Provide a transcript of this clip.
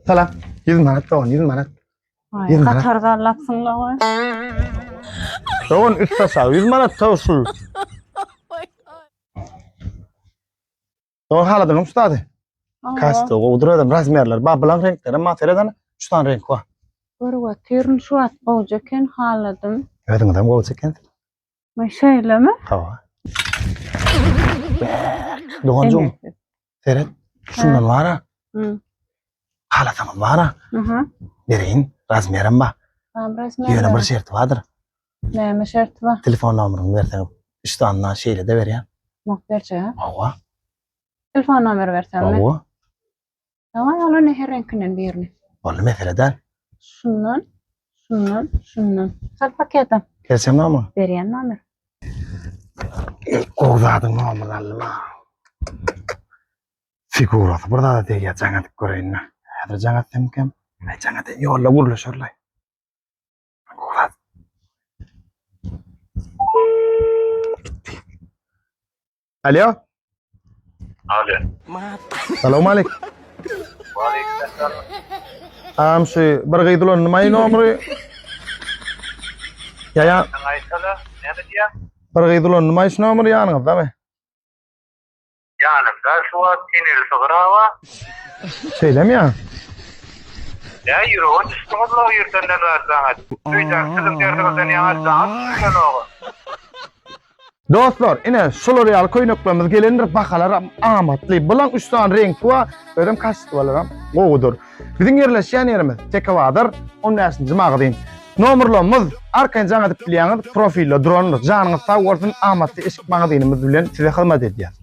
Salam. 100 manat da 100 manat. Ay, Katarda anlatsın da var. Doğun üstte sağ 100 manat tavsul. Doğun haladım ustadı. Kastı uduradan razmerler, bablan renkler, materialdan 3 tane renk var. Görüyor, terin şu at boğacakken haladım. Evet, adam goğucakken. Ben şeyle mi? Hava. Doğuncum. Seret. Şundan var ha. Haladım var ha. Dereyin razmerim ba. Ben resmen. Yöne bir şert vardır. Neyme şart var? Telefon numaramı versen. 3 tane şeyle de ver ya. Muhterce ha? Hava. Telefon numarı versem mi? Hava. Tamam, yola ne her renkinin birini. Vallahi meseleden. Şundan. Sal paketim. Gelsem ne ama? Veriyen numara. Qo'zading nomularni. Figurat burada da deya jangatib ko'rayin. Hozir jangatdim kim? Jangatib yo'lla urilishorlay. Qo'zad. Alo. Alo. Assalomu alaykum. Am shu bir g'idulon nima nomeri? Ya. Aytala, nima diye? Bir g'idulon nima ish nomeri yaningizda mi? Yanımda şu an tinil sıgırava. Söylem ya. Ya yürü, o üstüne yürütenden versen. Duydan sizin derdinizden yanarsan, şöyle oğul. Dostlar, ine Solorial koynuklarımız gelenir bakalar amatli. Bulan 3 tane renk var. Ödem kasıt valaram. Oğudur. Bizim yerleşen yerimiz Tekavadır. Onun nesini cımağı deyin. Nomerlarımız arkan canı tıklayanız profille drone'unuz. Canınız sağ olsun amatli eşik mağı deyinimiz bilen size hizmet edeceğiz.